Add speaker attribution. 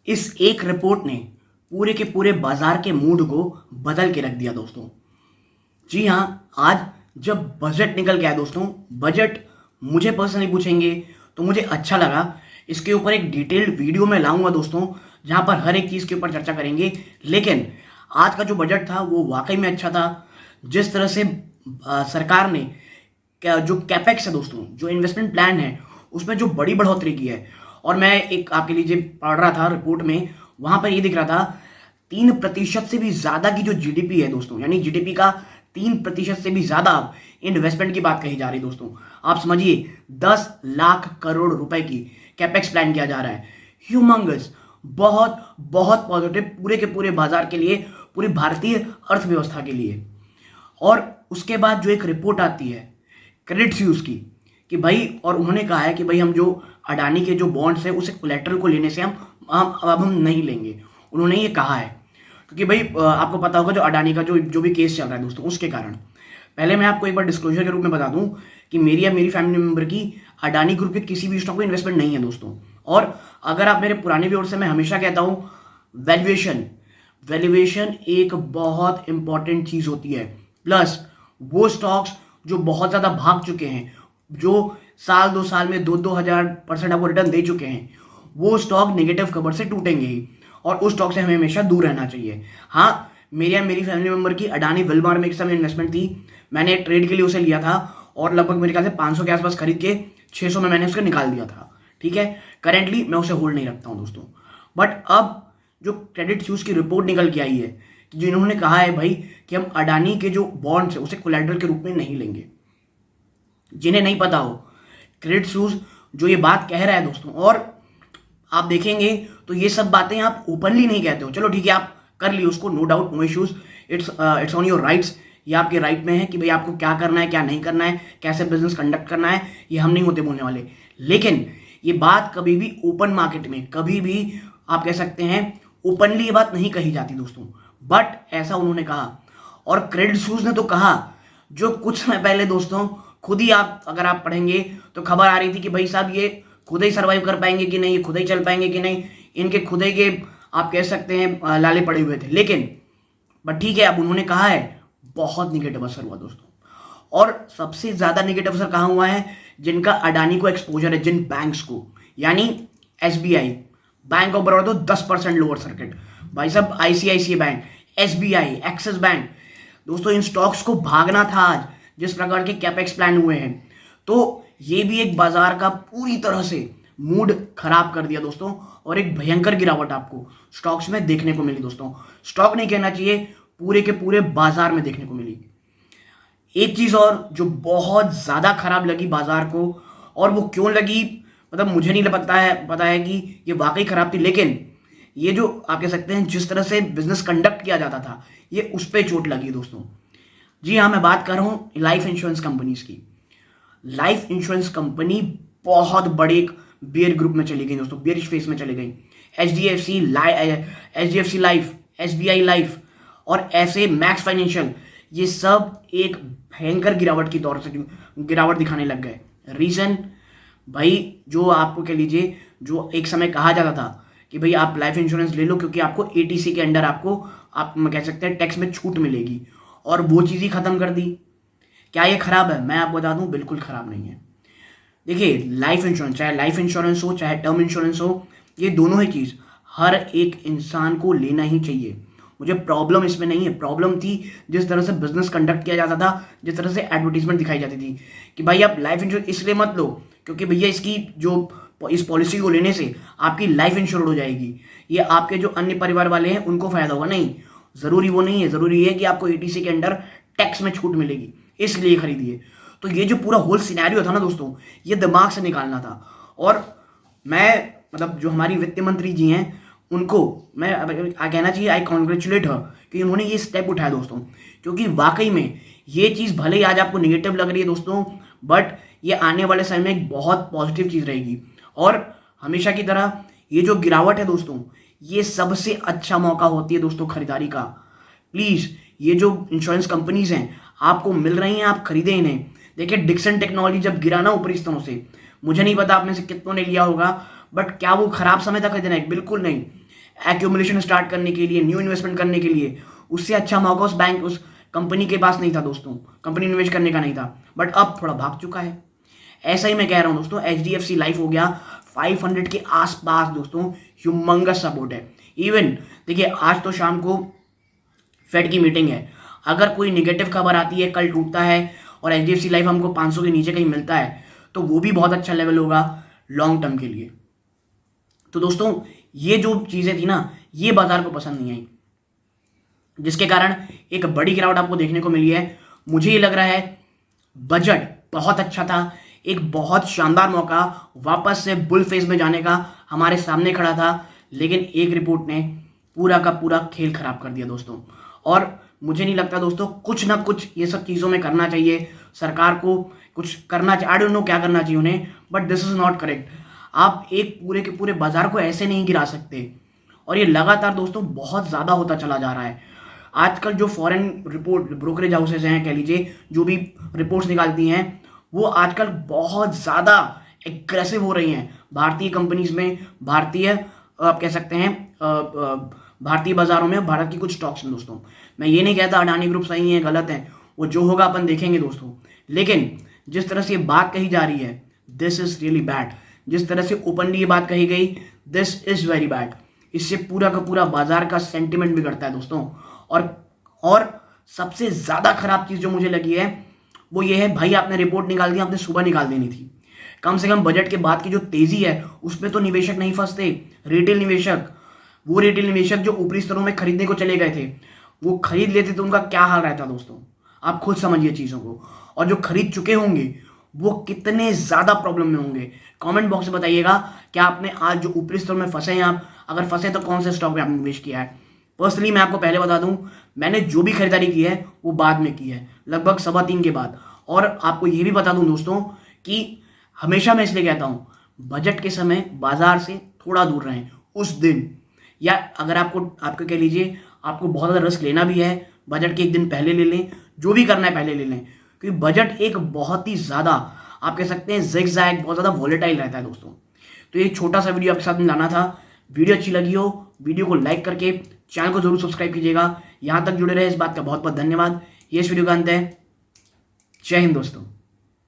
Speaker 1: इस एक रिपोर्ट ने पूरे के पूरे बाजार के मूड को बदल के रख दिया दोस्तों। जी हाँ, आज जब बजट निकल गया दोस्तों, बजट मुझे पर्सनली पूछेंगे तो मुझे अच्छा लगा। इसके ऊपर एक डिटेल्ड वीडियो मैं लाऊंगा दोस्तों, जहां पर हर एक चीज़ के ऊपर चर्चा करेंगे। लेकिन आज का जो बजट था वो वाकई में अच्छा था। जिस तरह से सरकार ने जो कैपेक्स है दोस्तों, जो इन्वेस्टमेंट प्लान है, उसमें जो बड़ी बढ़ोतरी की है। और मैं एक आपके लिए पढ़ रहा था रिपोर्ट में, वहां पर ये दिख रहा था 3% से भी ज्यादा की जो जीडीपी है दोस्तों, यानी जीडीपी का 3% से भी ज्यादा इन्वेस्टमेंट की बात कही जा रही है दोस्तों। आप समझिए 10 लाख करोड़ रुपए की कैपेक्स प्लान किया जा रहा है। ह्यूमंगस, बहुत बहुत पॉजिटिव पूरे के पूरे बाजार के लिए, पूरी भारतीय अर्थव्यवस्था के लिए। और उसके बाद जो एक रिपोर्ट आती है क्रेडिट स्यूज की, कि भाई, और उन्होंने कहा है कि भाई हम जो अडानी के जो बॉन्ड्स है उसे कोलेट्रल को लेने से हम अब हम नहीं लेंगे। उन्होंने ये कहा है क्योंकि भाई आपको पता होगा जो अडानी का जो भी केस चल रहा है दोस्तों, उसके कारण। पहले मैं आपको एक बार डिस्क्लोजर के रूप में बता दूं कि मेरी या मेरी फैमिली मेंबर की अडानी ग्रुप के किसी भी स्टॉक में इन्वेस्टमेंट नहीं है दोस्तों। और अगर आप मेरे पुराने व्यूअर से, मैं हमेशा कहता हूं, वैल्यूएशन वैल्यूएशन एक बहुत इंपॉर्टेंट चीज होती है। प्लस वो स्टॉक्स जो बहुत ज्यादा भाग चुके हैं, जो साल 2 साल में 2-2 हजार% आपको रिटर्न दे चुके हैं, वो स्टॉक नेगेटिव खबर से टूटेंगे ही। और उस स्टॉक से हमें हमेशा दूर रहना चाहिए। हाँ, मेरी या मेरी फैमिली मेंबर की अडानी विल्मार में एक समय इन्वेस्टमेंट थी। मैंने ट्रेड के लिए उसे लिया था और लगभग मेरे ख्याल से 500 के आसपास खरीद के 600 में मैंने उसको निकाल दिया था। ठीक है, करेंटली मैं उसे होल्ड नहीं रखता हूं दोस्तों। बट अब जो क्रेडिट स्यूज की रिपोर्ट निकल के आई है, कि जो इन्होंने कहा है भाई कि हम अडानी के जो बॉन्ड्स है उसे कोलैटरल के रूप में नहीं लेंगे। जिन्हें नहीं पता हो, क्रेडिट स्यूज जो ये बात कह रहा है दोस्तों, और आप देखेंगे तो ये सब बातें आप ओपनली नहीं कहते हो। चलो ठीक है, आप कर लिए उसको, no doubt, no issues, it's on your rights. ये आपके राइट में है कि भाई आपको क्या करना है, क्या नहीं करना है, कैसे बिजनेस कंडक्ट करना है, ये हम नहीं होते बोलने वाले। लेकिन ये बात कभी भी ओपन मार्केट में, कभी भी आप कह सकते हैं ओपनली ये बात नहीं कही जाती दोस्तों। बट ऐसा उन्होंने कहा। और क्रेडिट स्यूज ने तो कहा, जो कुछ समय पहले दोस्तों खुद ही आप अगर आप पढ़ेंगे तो खबर आ रही थी कि भाई साहब ये खुद ही सर्वाइव कर पाएंगे कि नहीं, ये खुद ही चल पाएंगे कि नहीं, इनके खुद ही के आप कह सकते हैं लाले पड़े हुए थे। लेकिन बट ठीक है, अब उन्होंने कहा है, बहुत निगेटिव असर हुआ दोस्तों। और सबसे ज्यादा निगेटिव असर कहां हुआ है? जिनका अडानी को एक्सपोजर है, जिन बैंक्स को, यानी एसबीआई, बैंक ऑफ बड़ौदा तो 10% लोअर सर्किट, भाई साहब ICICI bank, SBI, axis bank. दोस्तों इन स्टॉक्स को भागना था आज, जिस प्रकार के कैपेक्स प्लान हुए हैं। तो ये भी एक बाजार का पूरी तरह से मूड खराब कर दिया दोस्तों। और एक भयंकर गिरावट आपको स्टॉक्स में देखने को मिली दोस्तों। स्टॉक नहीं कहना चाहिए, पूरे के पूरे बाजार में देखने को मिली। एक चीज और जो बहुत ज्यादा खराब लगी बाजार को, और वो क्यों लगी मतलब मुझे नहीं पता है कि ये वाकई खराब थी, लेकिन ये जो आप कह सकते हैं जिस तरह से बिजनेस कंडक्ट किया जाता था, ये उस पर चोट लगी दोस्तों। जी हाँ, मैं बात कर रहा हूं लाइफ इंश्योरेंस कंपनीज की। लाइफ इंश्योरेंस कंपनी बहुत बड़े एक बियर ग्रुप में चली गई दोस्तों, बियरिश फेस में चली गई। H D F C life, SBI life और ऐसे मैक्स फाइनेंशियल, ये सब एक भयंकर गिरावट की दौर से गिरावट दिखाने लग गए। रीजन भाई, जो आपको कह लीजिए, जो एक समय कहा जाता था कि भाई आप लाइफ इंश्योरेंस ले लो क्योंकि आपको एटीसी के अंडर आपको आप कह सकते हैं टैक्स में छूट मिलेगी, और वो चीज़ ही खत्म कर दी। क्या ये खराब है? मैं आपको बता दूं, बिल्कुल खराब नहीं है। देखिए, लाइफ इंश्योरेंस, चाहे लाइफ इंश्योरेंस हो चाहे टर्म इंश्योरेंस हो, ये दोनों ही चीज़ हर एक इंसान को लेना ही चाहिए। मुझे प्रॉब्लम इसमें नहीं है। प्रॉब्लम थी जिस तरह से बिजनेस कंडक्ट किया जाता था, जिस तरह से एडवर्टीजमेंट दिखाई जाती थी कि भाई आप लाइफ इंश्योरेंस इसलिए मत लो क्योंकि भैया इसकी जो इस पॉलिसी को लेने से आपकी लाइफ इंश्योर्ड हो जाएगी, ये आपके जो अन्य परिवार वाले हैं उनको फायदा होगा। नहीं, जरूरी वो नहीं है। जरूरी है कि आपको एटीसी के अंडर टैक्स में छूट मिलेगी, इसलिए खरीदिए। तो ये जो पूरा होल सिनेरियो था ना दोस्तों, ये दिमाग से निकालना था। और मैं मतलब जो हमारी वित्त मंत्री जी हैं, उनको मैं कहना चाहिए, आई कॉन्ग्रेचुलेट हर कि उन्होंने ये स्टेप उठाया दोस्तों। क्योंकि वाकई में ये चीज़ भले ही आज आपको निगेटिव लग रही है दोस्तों, बट ये आने वाले समय में एक बहुत पॉजिटिव चीज़ रहेगी। और हमेशा की तरह ये जो गिरावट है दोस्तों, ये सबसे अच्छा मौका होती है दोस्तों खरीदारी का। प्लीज़, ये जो इंश्योरेंस कंपनीज हैं आपको मिल रही हैं, आप खरीदें इन्हें। देखिए, डिक्सन टेक्नोलॉजी जब गिरा ना ऊपरी स्तरों से, मुझे नहीं पता आप में से कितनों ने लिया होगा, बट क्या वो खराब समय था खरीदना है? बिल्कुल नहीं। एक्यूमुलेशन स्टार्ट करने के लिए, न्यू इन्वेस्टमेंट करने के लिए, उससे अच्छा मौका उस बैंक, उस कंपनी के पास नहीं था दोस्तों, कंपनी इन्वेस्ट करने का नहीं था, बट अब थोड़ा भाग चुका है। ऐसा ही मैं कह रहा हूं दोस्तों, HDFC लाइफ हो गया 500 के आसपास दोस्तों, ह्यूमंगस सपोर्ट है। इवन देखिए आज तो शाम को फेड की मीटिंग है, अगर कोई निगेटिव खबर आती है, कल टूटता है और HDFC लाइफ हमको 500 के नीचे कहीं मिलता है, तो वो भी बहुत अच्छा लेवल होगा लॉन्ग टर्म के लिए। तो दोस्तों ये जो चीजें थी ना, ये बाजार को पसंद नहीं आई, जिसके कारण एक बड़ी गिरावट आपको देखने को मिली है। मुझे ये लग रहा है बजट बहुत अच्छा था, एक बहुत शानदार मौका वापस से बुल फेज में जाने का हमारे सामने खड़ा था, लेकिन एक रिपोर्ट ने पूरा का पूरा खेल खराब कर दिया दोस्तों। और मुझे नहीं लगता दोस्तों, कुछ ना कुछ ये सब चीज़ों में करना चाहिए, सरकार को कुछ करना चाहिए। आई डोंट नो क्या करना चाहिए उन्हें, but this is not correct. आप एक पूरे के पूरे बाजार को ऐसे नहीं गिरा सकते, और ये लगातार दोस्तों बहुत ज़्यादा होता चला जा रहा है। आजकल जो फॉरेन रिपोर्ट ब्रोकरेज हाउसेज हैं, कह लीजिए, जो भी रिपोर्ट्स निकालती हैं, वो आजकल बहुत ज़्यादा एग्रेसिव हो रही हैं भारतीय कंपनीज में, भारतीय आप कह सकते हैं भारतीय बाजारों में, भारत की कुछ स्टॉक्स में दोस्तों। मैं ये नहीं कहता अडानी ग्रुप सही है गलत है, वो जो होगा अपन देखेंगे दोस्तों, लेकिन जिस तरह से ये बात कही जा रही है, दिस इज रियली बैड। जिस तरह से ओपनली ये बात कही गई, दिस इज वेरी बैड। इससे पूरा का पूरा बाजार का सेंटिमेंट बिगड़ता है दोस्तों। और सबसे ज़्यादा खराब चीज़ जो मुझे लगी है वो ये है, भाई आपने रिपोर्ट निकाल दी, आपने सुबह निकाल देनी थी। कम से कम बजट के बाद की जो तेजी है उसमें तो निवेशक नहीं फंसते, रिटेल निवेशक, वो रिटेल निवेशक जो ऊपरी स्तरों में खरीदने को चले गए थे, वो खरीद लेते तो उनका क्या हाल रहता दोस्तों, आप खुद समझिए चीज़ों को। और जो खरीद चुके होंगे वो कितने ज़्यादा प्रॉब्लम में होंगे। कमेंट बॉक्स में बताइएगा क्या आपने आज जो ऊपरी स्तरों में फंसे हैं आप, अगर फंसे तो कौन से स्टॉक में आपने निवेश किया है। पर्सनली मैं आपको पहले बता दूं, मैंने जो भी खरीदारी की है वो बाद में की है, लगभग 3:15 के बाद। और आपको ये भी बता दूं दोस्तों कि हमेशा मैं इसलिए कहता हूं, बजट के समय बाजार से थोड़ा दूर रहें उस दिन, या अगर आपको कह लीजिए आपको बहुत ज़्यादा रिस्क लेना भी है, बजट के एक दिन पहले ले लें, जो भी करना है पहले ले लें, क्योंकि बजट एक बहुत ही ज़्यादा आप कह सकते हैं जिगजैग, बहुत ज़्यादा वॉलेटाइल रहता है दोस्तों। तो ये छोटा सा वीडियो आपके साथ में लाना था। वीडियो अच्छी लगी हो, वीडियो को लाइक करके चैनल को जरूर सब्सक्राइब कीजिएगा। यहाँ तक जुड़े रहे इस बात का बहुत बहुत धन्यवाद। ये इस वीडियो का अंत है। जय हिंद दोस्तों।